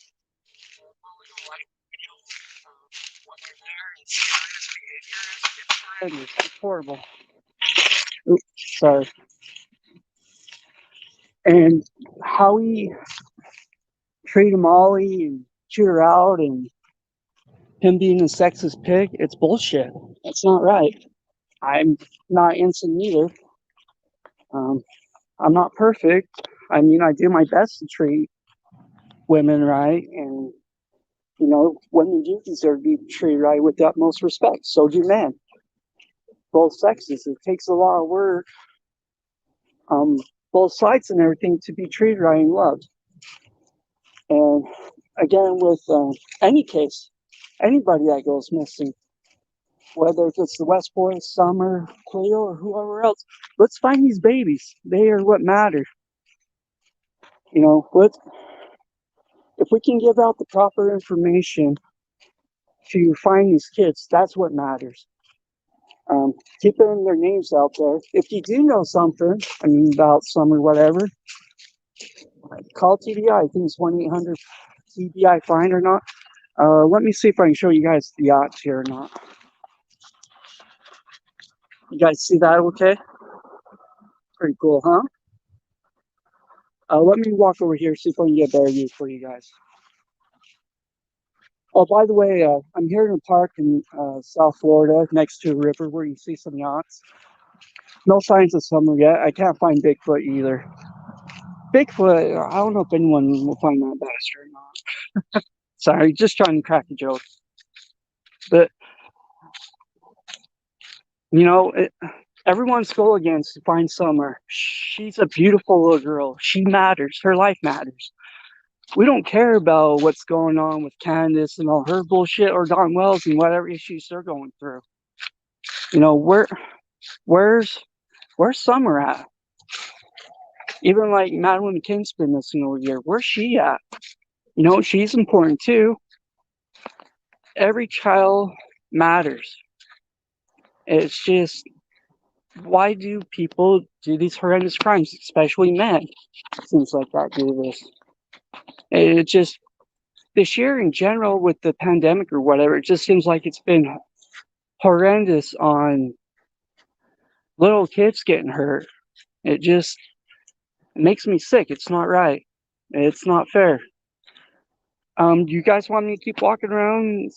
when they're there and see how his behavior is. It's horrible. Oops, sorry. And how he treated Molly and shoot her out and him being a sexist pig, it's bullshit. That's not right. I'm not innocent either. I'm not perfect. I mean, I do my best to treat women right, and women do deserve to be treated right with the utmost respect. So do men, both sexes. It takes a lot of work, both sides and everything, to be treated right and loved. And again, with any case, anybody that goes missing, whether it's the West Boys, Summer, Cleo, or whoever else, let's find these babies. They are what matter. If we can give out the proper information to find these kids, that's what matters. Keeping their names out there. If you do know something, about some or whatever, call TBI. I think it's 1-800 TBI fine or not. Let me see if I can show you guys the yachts here or not. You guys see that okay? Pretty cool, huh? Let me walk over here, see if I can get a better view for you guys. Oh, by the way, I'm here in a park in South Florida next to a river where you see some yachts. No signs of summer yet. I can't find Bigfoot either. Bigfoot, I don't know if anyone will find that bastard or not. Sorry, just trying to crack a joke. But, everyone's goal again is to find Summer. She's a beautiful little girl. She matters. Her life matters. We don't care about what's going on with Candace and all her bullshit, or Don Wells and whatever issues they're going through. Where's Summer at? Even like Madeline King's been missing over here. Where's she at? She's important too. Every child matters. It's just, why do people do these horrendous crimes, especially men? Seems like that do this. It just, this year in general with the pandemic or whatever, it just seems like it's been horrendous on little kids getting hurt. It just makes me sick. It's not right. It's not fair. Do you guys want me to keep walking around?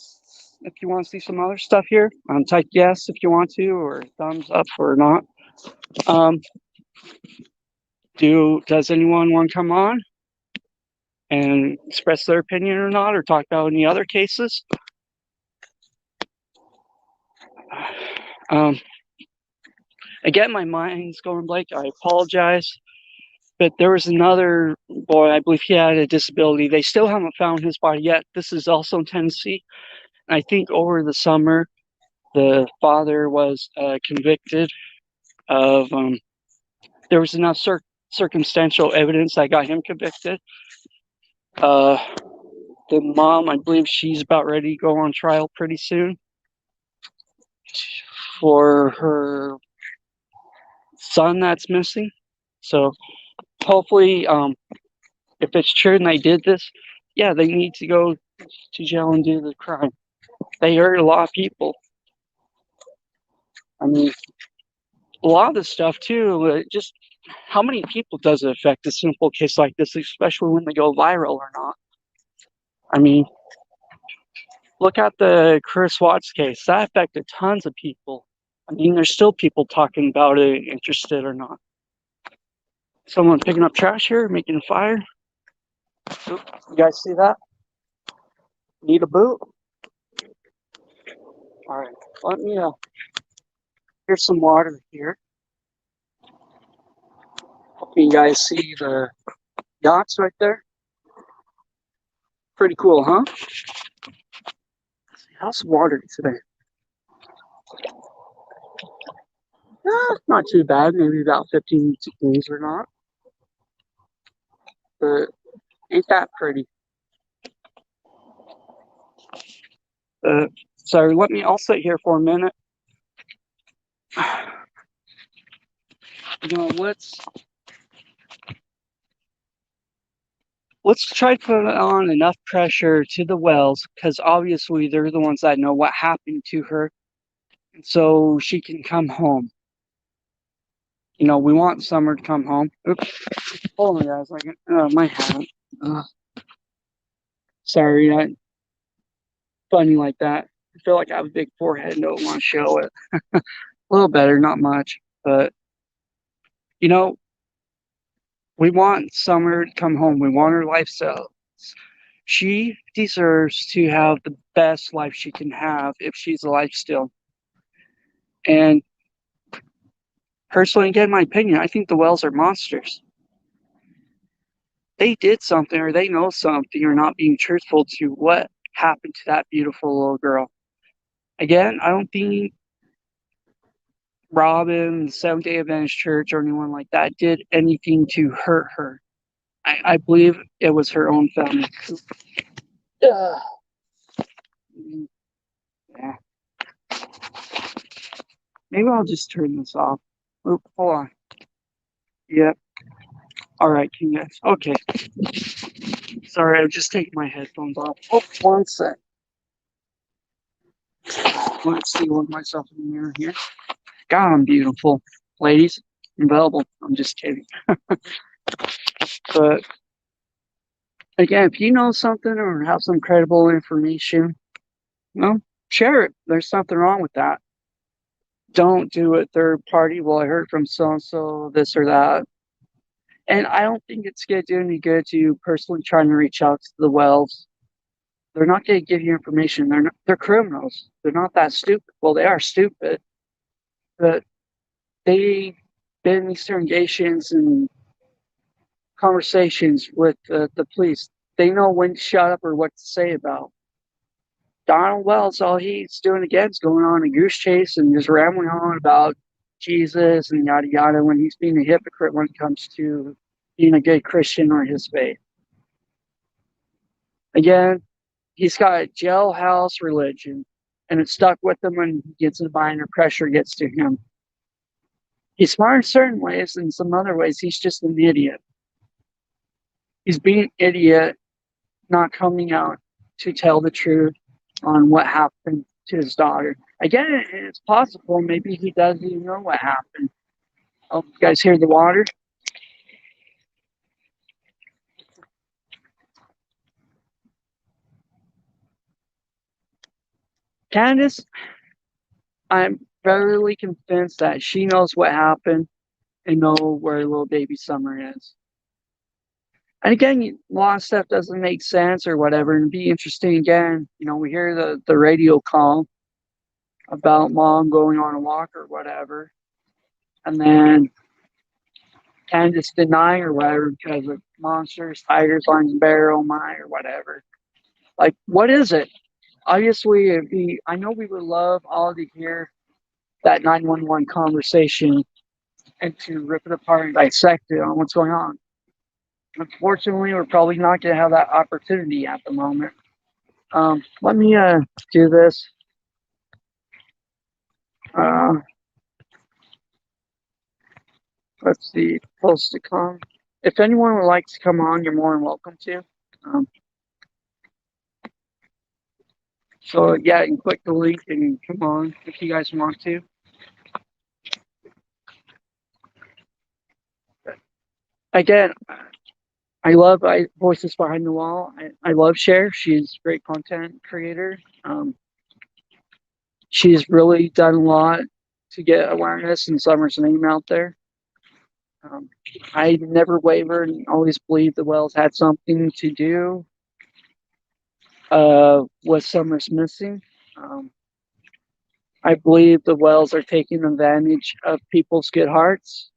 If you want to see some other stuff here, type yes if you want to, or thumbs up or not. Does anyone want to come on and express their opinion or not, or talk about any other cases? Again, my mind's going blank. I apologize. But there was another boy, I believe he had a disability. They still haven't found his body yet. This is also in Tennessee. I think over the summer, The father was convicted of, there was enough circumstantial evidence that got him convicted. The mom, I believe she's about ready to go on trial pretty soon for her son that's missing. So hopefully, if it's true and they did this, yeah, they need to go to jail and do the crime. They hurt a lot of people. I mean, a lot of this stuff too, just how many people does it affect a simple case like this, especially when they go viral or not? I mean, look at the Chris Watts case. That affected tons of people. I mean, there's still people talking about it, interested or not. Someone picking up trash here, making a fire. Oop, you guys see that? Need a boot? All right, let me, here's some water here. Hope you guys see the yachts right there. Pretty cool, huh? How's the water today? Not too bad, maybe about 15 degrees or not. But ain't that pretty? So I'll sit here for a minute. You know, let's try to put on enough pressure to the Wells, because obviously they're the ones that know what happened to her, so she can come home. You know, we want Summer to come home. Oops. Hold on, guys. My hat. Sorry, funny like that. I feel like I have a big forehead and don't want to show it. A little better, not much. But, you know, we want Summer to come home. We want her lifestyle. She deserves to have the best life she can have if she's alive still. And personally, again, my opinion, I think the Wells are monsters. They did something, or they know something, or not being truthful to what happened to that beautiful little girl. Again, I don't think Robin, the Seventh-day Adventist Church, or anyone like that did anything to hurt her. I believe it was her own family. Yeah. Maybe I'll just turn this off. Oop, hold on. Yep. All right, can you guys? Okay. Sorry, I'm just taking my headphones off. Oh, one sec. Let's see, look myself in the mirror here. God, I'm beautiful. Ladies, available. I'm just kidding. But again, if you know something or have some credible information, well, share it. There's something wrong with that. Don't do it third party. Well, I heard from so and so this or that. And I don't think it's going to do any good to you personally trying to reach out to the Wells. They're not going to give you information. They're criminals. They're not that stupid. Well, they are stupid, but they've been in these interrogations and conversations with the police. They know when to shut up or what to say about. Donald Wells, all he's doing again is going on a goose chase and just rambling on about Jesus and yada yada when he's being a hypocrite when it comes to being a good Christian or his faith. Again, he's got a jailhouse religion, and it's stuck with him when he gets in a bind or pressure gets to him. He's smart in certain ways, and in some other ways, he's just an idiot. He's being an idiot, not coming out to tell the truth on what happened to his daughter. Again, it's possible maybe he doesn't even know what happened. Oh, you guys hear the water? Candace, I'm verily convinced that she knows what happened and know where little baby Summer is. And again, a lot of stuff doesn't make sense or whatever, and be interesting again. You know, we hear the radio call about mom going on a walk or whatever, and then Candace deny or whatever because of monsters, tigers, lions, bear, oh my, or whatever. Like, what is it? Obviously, I know we would love all to hear that 911 conversation and to rip it apart and dissect it on what's going on. Unfortunately, we're probably not going to have that opportunity at the moment. Let me do this. Uh, let's see, post to come. If anyone would like to come on, you're more than welcome to. Um, so yeah, you can click the link and come on if you guys want to. Again, I love Voices Behind the Wall. I love Cher. She's a great content creator. She's really done a lot to get awareness and Summer's name out there. Um, I never wavered and always believed the Wells had something to do with Summer's missing. I believe the Wells are taking advantage of people's good hearts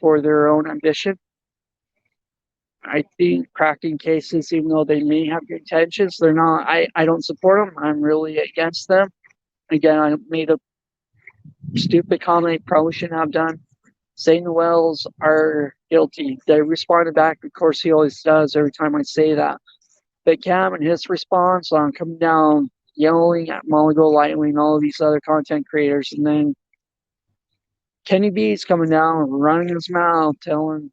for their own ambition. I think cracking cases, even though they may have good intentions, they're not. I don't support them. I'm really against them. Again, I made a stupid comment I probably shouldn't have done. Saying the Wells are guilty. They responded back. Of course, he always does every time I say that. But Cam and his response on coming down, yelling at Molly Golightly and all of these other content creators, and then Kenny B's coming down, running his mouth, telling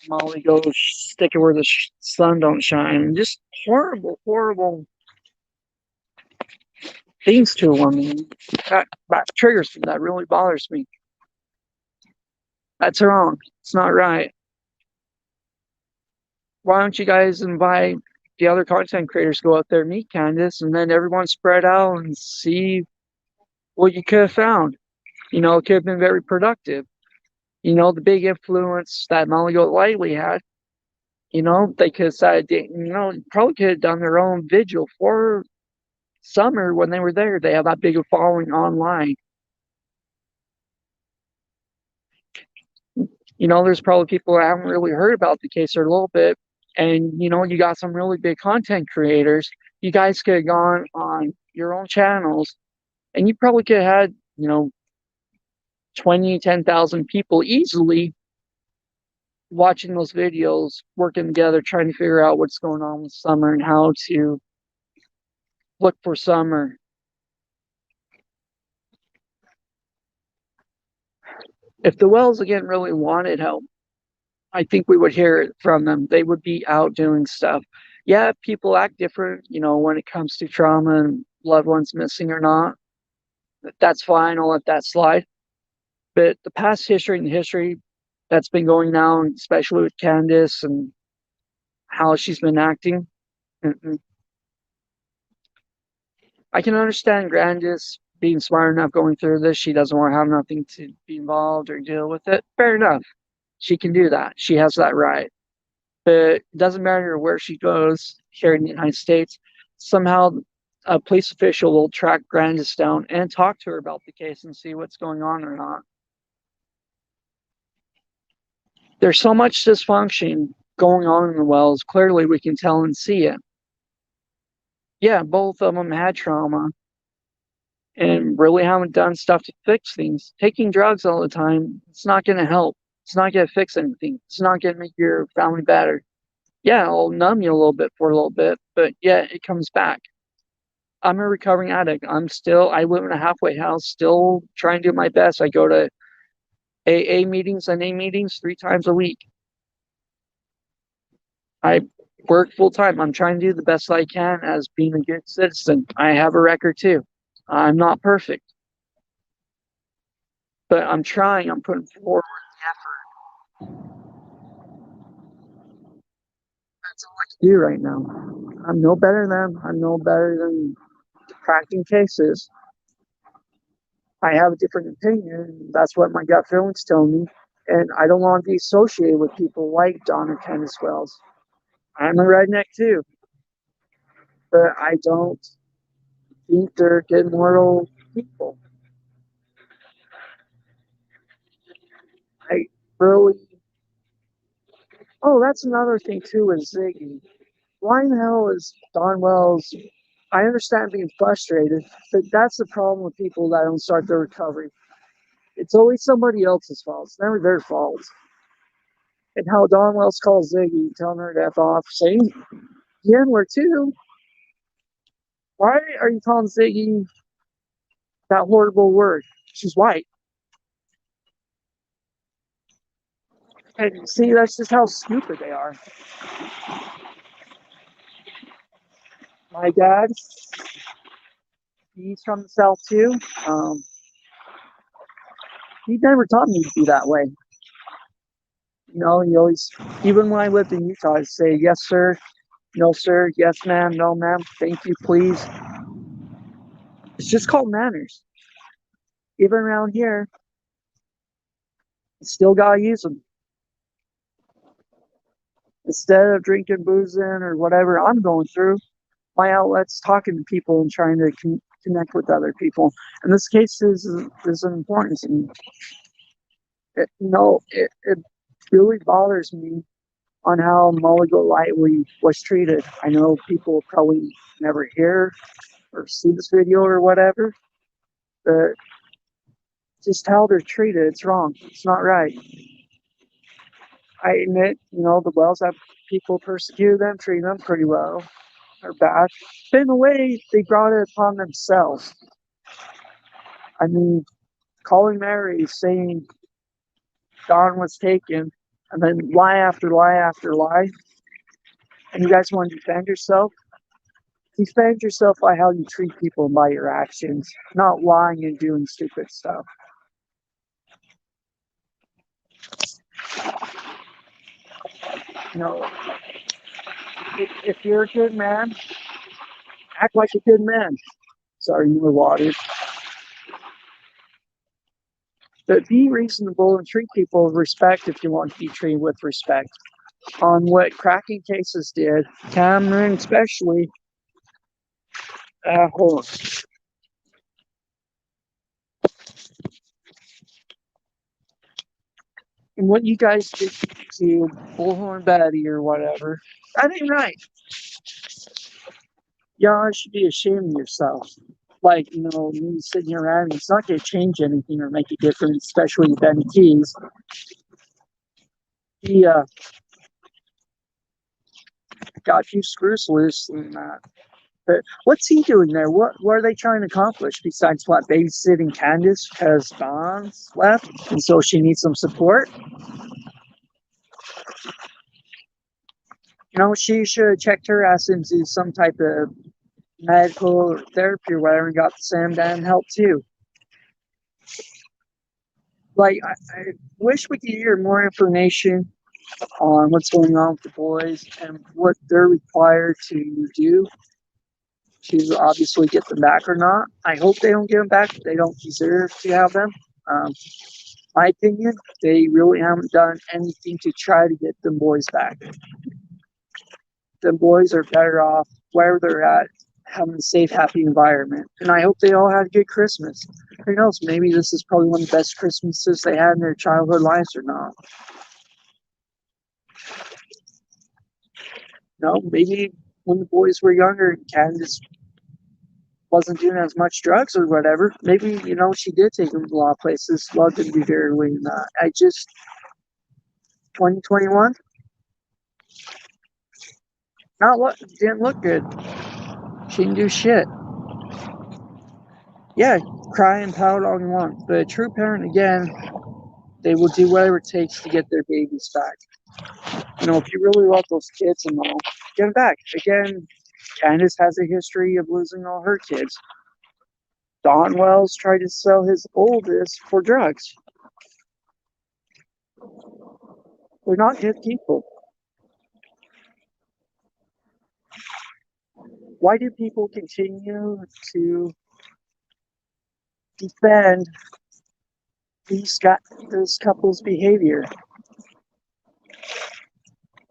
Molly go stick it where the sun don't shine, and just horrible, horrible things to a woman. That triggers me. That really bothers me. That's wrong. It's not right. Why don't you guys invite the other content creators go out there, meet Candace, and then everyone spread out and see what you could have found? You know, it could have been very productive. You know, the big influence that Molly Golightly had, you know, they could have said, you know, probably could have done their own vigil for Summer when they were there. They have that big a following online. You know, there's probably people that haven't really heard about the case or a little bit. And, you know, you got some really big content creators. You guys could have gone on your own channels and you probably could have had, you know, 20, 10,000 people easily watching those videos, working together, trying to figure out what's going on with Summer and how to look for Summer. If the Wells again really wanted help, I think we would hear it from them. They would be out doing stuff. Yeah, people act different, you know, when it comes to trauma and loved ones missing or not. That's fine. I'll let that slide. But the past history and the history that's been going now, especially with Candace and how she's been acting, I can understand Candace being smart enough going through this. She doesn't want to have nothing to be involved or deal with it. Fair enough. She can do that. She has that right. But it doesn't matter where she goes here in the United States. Somehow a police official will track Candace down and talk to her about the case and see what's going on or not. There's so much dysfunction going on in the Wells. Clearly, we can tell and see it. Yeah, both of them had trauma and really haven't done stuff to fix things. Taking drugs all the time, it's not going to help. It's not going to fix anything. It's not going to make your family better. Yeah, it'll numb you a little bit for a little bit, but yeah, it comes back. I'm a recovering addict. I live in a halfway house, still trying to do my best. I go to AA meetings and A meetings 3 times a week. I work full time. I'm trying to do the best I can as being a good citizen. I have a record too. I'm not perfect, but I'm trying. I'm putting forward the effort. That's all I can do right now. I'm no better than them. I'm no better than cracking cases. I have a different opinion. That's what my gut feelings tell me. And I don't want to be associated with people like Don or Kenneth Wells. I'm a redneck too, but I don't think they're good moral people. I really. Oh, that's another thing too with Ziggy. Why in the hell is Don Wells I understand being frustrated, but that's the problem with people that don't start their recovery. It's always somebody else's fault. It's never their fault. And how Don Wells calls Ziggy, telling her to F off, saying the N word too. Why are you calling Ziggy that horrible word? She's white. And see, that's just how stupid they are. My dad, he's from the South too. He never taught me to be that way. You know, he always, even when I lived in Utah, I'd say, yes, sir, no, sir, yes, ma'am, no, ma'am, thank you, please. It's just called manners. Even around here, you still gotta use them. Instead of drinking, boozing, or whatever I'm going through, my outlet's talking to people and trying to connect with other people. And this case is important to me. It really bothers me on how Mulligo Lightly was treated. I know people probably never hear or see this video or whatever, but just how they're treated, it's wrong. It's not right. I admit, the Wells have people persecute them, treat them pretty well or bad. But in a way, they brought it upon themselves. I mean, calling Mary, saying Don was taken, and then lie after lie after lie, and you guys want to defend yourself? Defend yourself by how you treat people and by your actions, not lying and doing stupid stuff. If you're a good man, act like a good man. Sorry, more water. But be reasonable and treat people with respect if you want to be treated with respect. On what cracking cases did, Cameron especially, hold on. And what you guys did to Bullhorn Betty or whatever, that ain't right. Y'all should be ashamed of yourself. Like, me sitting here around, it's not going to change anything or make a difference, especially with Benny Keys. He got a few screws loose and that. But what's he doing there? What are they trying to accomplish besides babysitting Candace because Dawn's left and so she needs some support? She should have checked her ass into some type of medical or therapy or whatever and got the same damn help too. Like, I wish we could hear more information on what's going on with the boys and what they're required to do to obviously get them back or not. I hope they don't get them back. They don't deserve to have them. My opinion, they really haven't done anything to try to get them boys back. The boys are better off where they're at, having a safe, happy environment. And I hope they all had a good Christmas. Who knows? Maybe this is probably one of the best Christmases they had in their childhood lives or not. Maybe when the boys were younger, Candace wasn't doing as much drugs or whatever. Maybe, she did take them to a lot of places. Loved to be very lean. 2021, didn't look good. She didn't do shit. Yeah, cry and pout all you want. But a true parent, again, they will do whatever it takes to get their babies back. If you really love those kids and all, get them back. Again, Candace has a history of losing all her kids. Don Wells tried to sell his oldest for drugs. They're not good people. Why do people continue to defend this couple's behavior?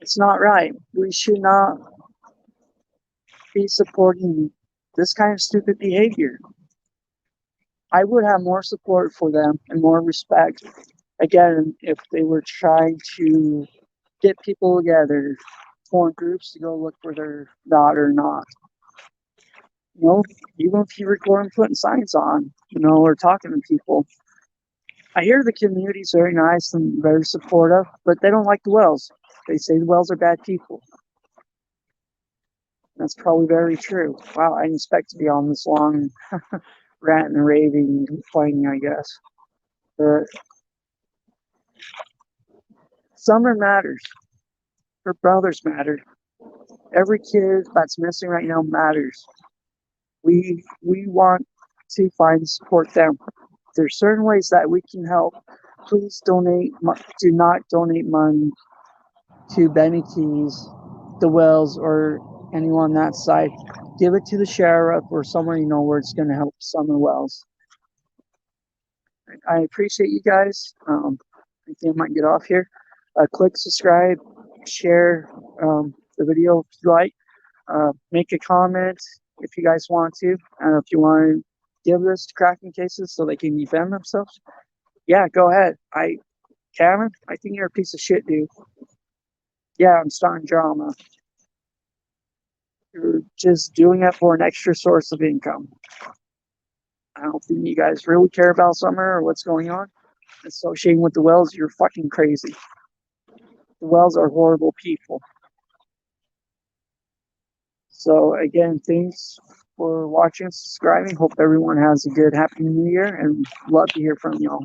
It's not right. We should not be supporting this kind of stupid behavior. I would have more support for them and more respect, again, if they were trying to get people together, form groups to go look for their daughter or not. You know, even if you record and putting signs on, or talking to people. I hear the community's very nice and very supportive, but they don't like the Wells. They say the Wells are bad people. That's probably very true. Wow, I didn't expect to be on this long ranting and raving, complaining, I guess. But summer matters. Her brothers matter. Every kid that's missing right now matters. We want to find and support them. There's certain ways that we can help. Please donate. Do not donate money to Benny Keys, the Wells, or anyone on that side. Give it to the sheriff or someone where it's going to help Summer Wells. I appreciate you guys. I think I might get off here. Click subscribe, share the video if you like. Make a comment if you guys want to. If you want to give this to cracking cases so they can defend themselves, yeah, go ahead. Cameron, I think you're a piece of shit, dude. Yeah, I'm starting drama. You're just doing it for an extra source of income. I don't think you guys really care about Summer or what's going on. Associating with the Wells, you're fucking crazy. The Wells are horrible people. So again, thanks for watching and subscribing. Hope everyone has a good happy new year and love to hear from y'all.